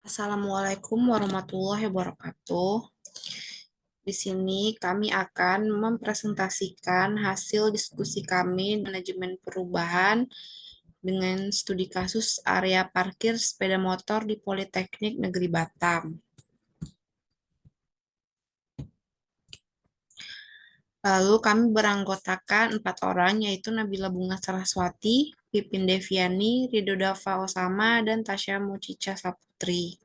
Assalamualaikum warahmatullahi wabarakatuh. Di sini kami akan mempresentasikan hasil diskusi kami manajemen perubahan dengan studi kasus area parkir sepeda motor di Politeknik Negeri Batam. Lalu kami beranggotakan 4 orang, yaitu Nabila Bunga Saraswati, Pipin Deviani, Ridho Dava Osama, dan Tasya Mucica Saputri.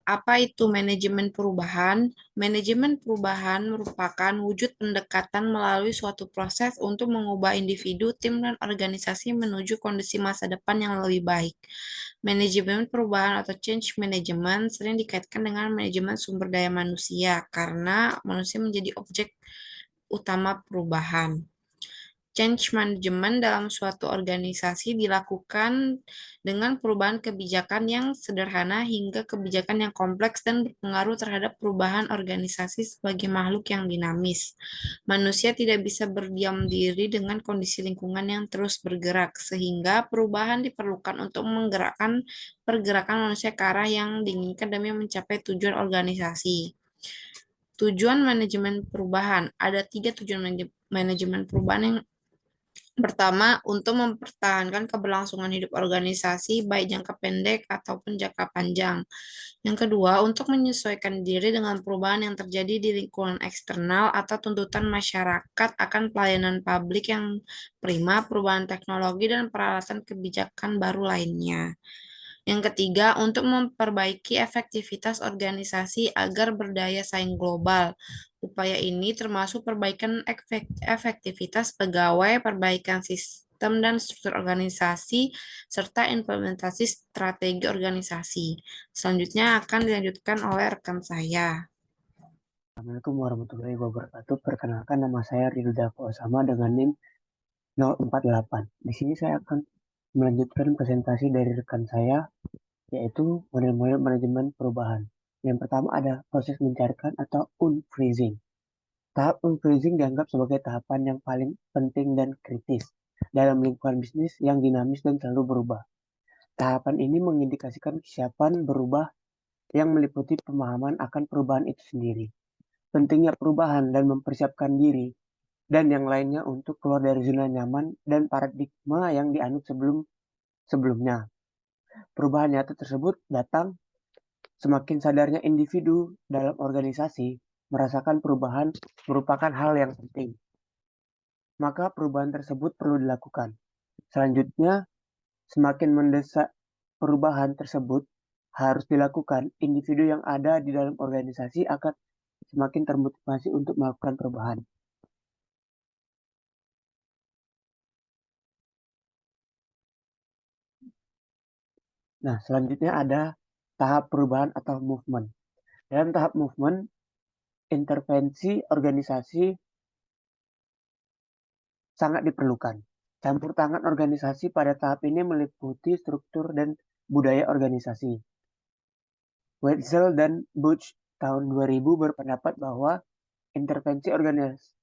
Apa itu manajemen perubahan? Manajemen perubahan merupakan wujud pendekatan melalui suatu proses untuk mengubah individu, tim, dan organisasi menuju kondisi masa depan yang lebih baik. Manajemen perubahan atau change management sering dikaitkan dengan manajemen sumber daya manusia karena manusia menjadi objek utama perubahan. Change management dalam suatu organisasi dilakukan dengan perubahan kebijakan yang sederhana hingga kebijakan yang kompleks dan berpengaruh terhadap perubahan organisasi sebagai makhluk yang dinamis. Manusia tidak bisa berdiam diri dengan kondisi lingkungan yang terus bergerak, sehingga perubahan diperlukan untuk menggerakkan pergerakan manusia ke arah yang diinginkan demi mencapai tujuan organisasi. Tujuan manajemen perubahan. Ada 3 tujuan manajemen perubahan. Yang pertama, untuk mempertahankan keberlangsungan hidup organisasi, baik jangka pendek ataupun jangka panjang. Yang kedua, untuk menyesuaikan diri dengan perubahan yang terjadi di lingkungan eksternal atau tuntutan masyarakat akan pelayanan publik yang prima, perubahan teknologi, dan peralatan kebijakan baru lainnya. Yang ketiga, untuk memperbaiki efektivitas organisasi agar berdaya saing global. Upaya ini termasuk perbaikan efektivitas pegawai, perbaikan sistem dan struktur organisasi, serta implementasi strategi organisasi. Selanjutnya akan dilanjutkan oleh rekan saya. Assalamualaikum warahmatullahi wabarakatuh. Perkenalkan, nama saya Ridho Dava Osama dengan NIM 048. Di sini saya akan melanjutkan presentasi dari rekan saya, yaitu model-model manajemen perubahan. Yang pertama ada proses mencarikan atau unfreezing. Tahap unfreezing dianggap sebagai tahapan yang paling penting dan kritis dalam lingkungan bisnis yang dinamis dan selalu berubah. Tahapan ini mengindikasikan kesiapan berubah yang meliputi pemahaman akan perubahan itu sendiri, pentingnya perubahan dan mempersiapkan diri, dan yang lainnya untuk keluar dari zona nyaman dan paradigma yang dianut sebelumnya. Perubahan nyata tersebut datang semakin sadarnya individu dalam organisasi merasakan perubahan merupakan hal yang penting. Maka perubahan tersebut perlu dilakukan. Selanjutnya, semakin mendesak perubahan tersebut harus dilakukan, individu yang ada di dalam organisasi akan semakin termotivasi untuk melakukan perubahan. Nah, selanjutnya ada tahap perubahan atau movement. Dalam tahap movement, intervensi organisasi sangat diperlukan. Campur tangan organisasi pada tahap ini meliputi struktur dan budaya organisasi. Wetzel dan Butch tahun 2000 berpendapat bahwa intervensi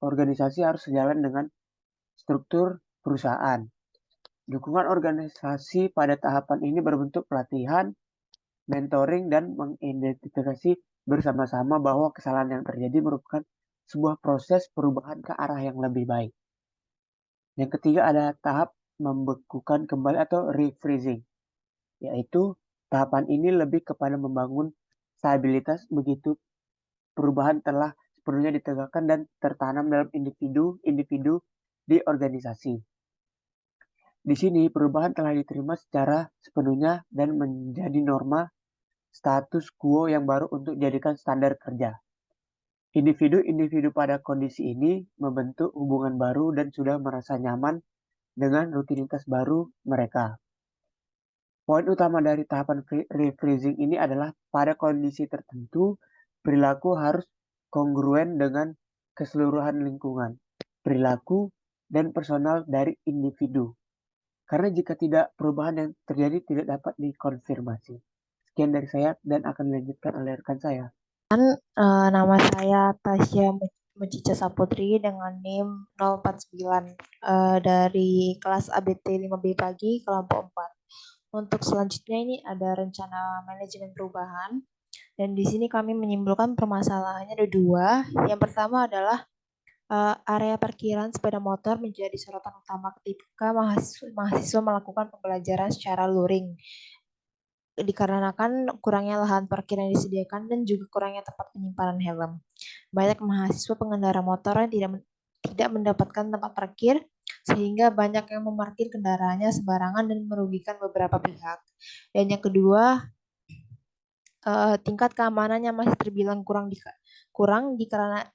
organisasi harus sejalan dengan struktur perusahaan. Dukungan organisasi pada tahapan ini berbentuk pelatihan, mentoring, dan mengidentifikasi bersama-sama bahwa kesalahan yang terjadi merupakan sebuah proses perubahan ke arah yang lebih baik. Yang ketiga ada tahap membekukan kembali atau refreezing, yaitu tahapan ini lebih kepada membangun stabilitas begitu perubahan telah sepenuhnya ditegakkan dan tertanam dalam individu-individu di organisasi. Di sini perubahan telah diterima secara sepenuhnya dan menjadi norma status quo yang baru untuk dijadikan standar kerja. Individu-individu pada kondisi ini membentuk hubungan baru dan sudah merasa nyaman dengan rutinitas baru mereka. Poin utama dari tahapan refreezing ini adalah pada kondisi tertentu, perilaku harus kongruen dengan keseluruhan lingkungan, perilaku, dan personal dari individu. Karena jika tidak, perubahan yang terjadi tidak dapat dikonfirmasi. Sekian dari saya dan akan dilanjutkan oleh rekan saya. Nama saya Tasya Mucica Saputri dengan NIM 049 dari kelas ABT 5B pagi kelompok 4. Untuk selanjutnya ini ada rencana manajemen perubahan. Dan di sini kami menyimpulkan permasalahannya ada dua. Yang pertama adalah area parkiran sepeda motor menjadi sorotan utama ketika mahasiswa melakukan pembelajaran secara luring. Dikarenakan kurangnya lahan parkir yang disediakan dan juga kurangnya tempat penyimpanan helm. Banyak mahasiswa pengendara motor yang tidak mendapatkan tempat parkir sehingga banyak yang memarkir kendaraannya sembarangan dan merugikan beberapa pihak. Dan yang kedua, tingkat keamanannya masih terbilang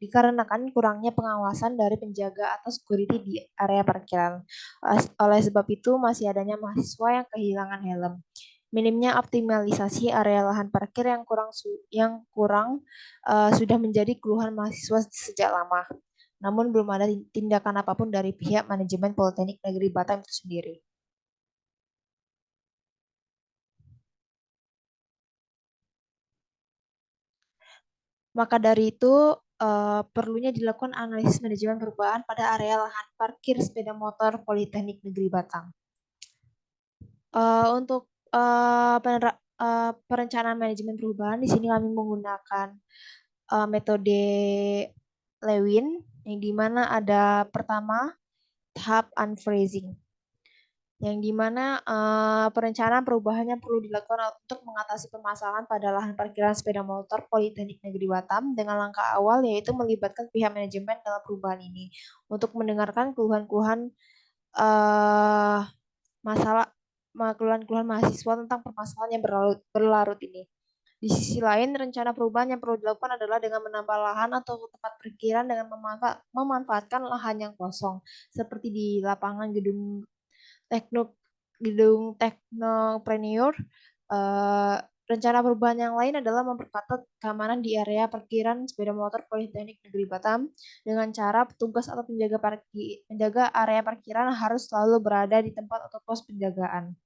dikarenakan kurangnya pengawasan dari penjaga atau security di area parkiran. Oleh sebab itu masih adanya mahasiswa yang kehilangan helm. Minimnya optimalisasi area lahan parkir yang kurang sudah menjadi keluhan mahasiswa sejak lama. Namun belum ada tindakan apapun dari pihak manajemen Politeknik Negeri Batam itu sendiri. Maka dari itu, perlunya dilakukan analisis manajemen perubahan pada area lahan parkir sepeda motor Politeknik Negeri Batam. Untuk perencanaan manajemen perubahan, di sini kami menggunakan metode Lewin, yang dimana ada pertama tahap unfreezing, yang dimana perencanaan perubahannya perlu dilakukan untuk mengatasi permasalahan pada lahan parkiran sepeda motor Politeknik Negeri Batam dengan langkah awal yaitu melibatkan pihak manajemen dalam perubahan ini untuk mendengarkan keluhan-keluhan mahasiswa tentang permasalahan yang berlarut ini. Di sisi lain, rencana perubahan yang perlu dilakukan adalah dengan menambah lahan atau tempat parkiran dengan memanfaatkan lahan yang kosong, seperti di lapangan gedung Teknopreneur. Rencana perubahan yang lain adalah memperketat keamanan di area parkiran sepeda motor Politeknik Negeri Batam dengan cara petugas atau penjaga area parkiran harus selalu berada di tempat atau pos penjagaan.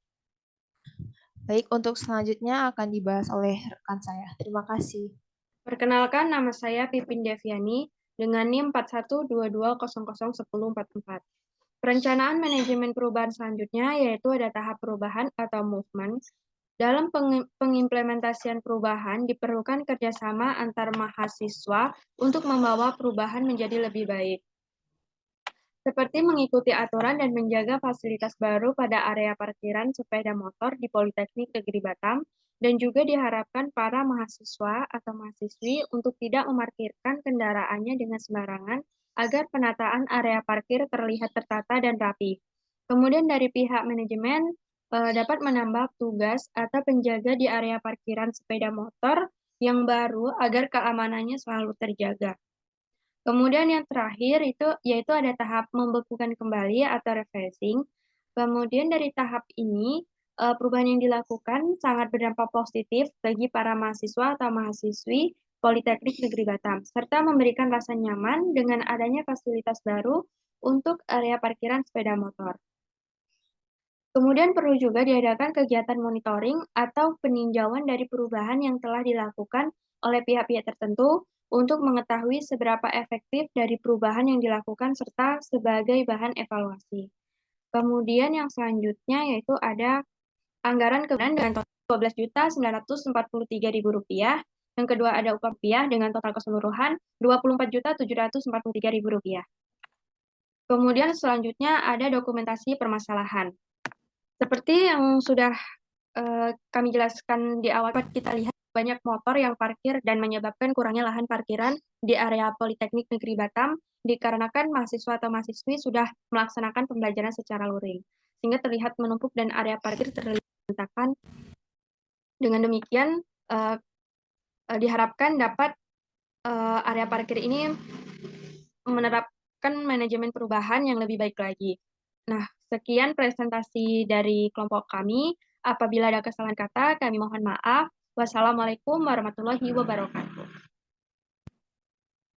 Baik, untuk selanjutnya akan dibahas oleh rekan saya. Terima kasih. Perkenalkan, nama saya Pipin Deviani dengan NIM 4122001044. Perencanaan manajemen perubahan selanjutnya yaitu ada tahap perubahan atau movement. Dalam pengimplementasian perubahan diperlukan kerjasama antar mahasiswa untuk membawa perubahan menjadi lebih baik. Seperti mengikuti aturan dan menjaga fasilitas baru pada area parkiran sepeda motor di Politeknik Negeri Batam, dan juga diharapkan para mahasiswa atau mahasiswi untuk tidak memarkirkan kendaraannya dengan sembarangan agar penataan area parkir terlihat tertata dan rapi. Kemudian dari pihak manajemen dapat menambah tugas atau penjaga di area parkiran sepeda motor yang baru agar keamanannya selalu terjaga. Kemudian yang terakhir itu yaitu ada tahap membekukan kembali atau refreshing. Kemudian dari tahap ini perubahan yang dilakukan sangat berdampak positif bagi para mahasiswa atau mahasiswi Politeknik Negeri Batam, serta memberikan rasa nyaman dengan adanya fasilitas baru untuk area parkiran sepeda motor. Kemudian perlu juga diadakan kegiatan monitoring atau peninjauan dari perubahan yang telah dilakukan oleh pihak-pihak tertentu untuk mengetahui seberapa efektif dari perubahan yang dilakukan serta sebagai bahan evaluasi. Kemudian yang selanjutnya yaitu ada anggaran kemudian dengan total Rp12.943.000. Yang kedua ada upah rupiah dengan total keseluruhan Rp24.743.000. Kemudian selanjutnya ada dokumentasi permasalahan. Seperti yang sudah kami jelaskan di awal, kita lihat banyak motor yang parkir dan menyebabkan kurangnya lahan parkiran di area Politeknik Negeri Batam dikarenakan mahasiswa atau mahasiswi sudah melaksanakan pembelajaran secara luring, sehingga terlihat menumpuk dan area parkir terlihat berantakan. Dengan demikian, diharapkan dapat area parkir ini menerapkan manajemen perubahan yang lebih baik lagi. Nah, sekian presentasi dari kelompok kami. Apabila ada kesalahan kata, kami mohon maaf. Wassalamualaikum warahmatullahi wabarakatuh.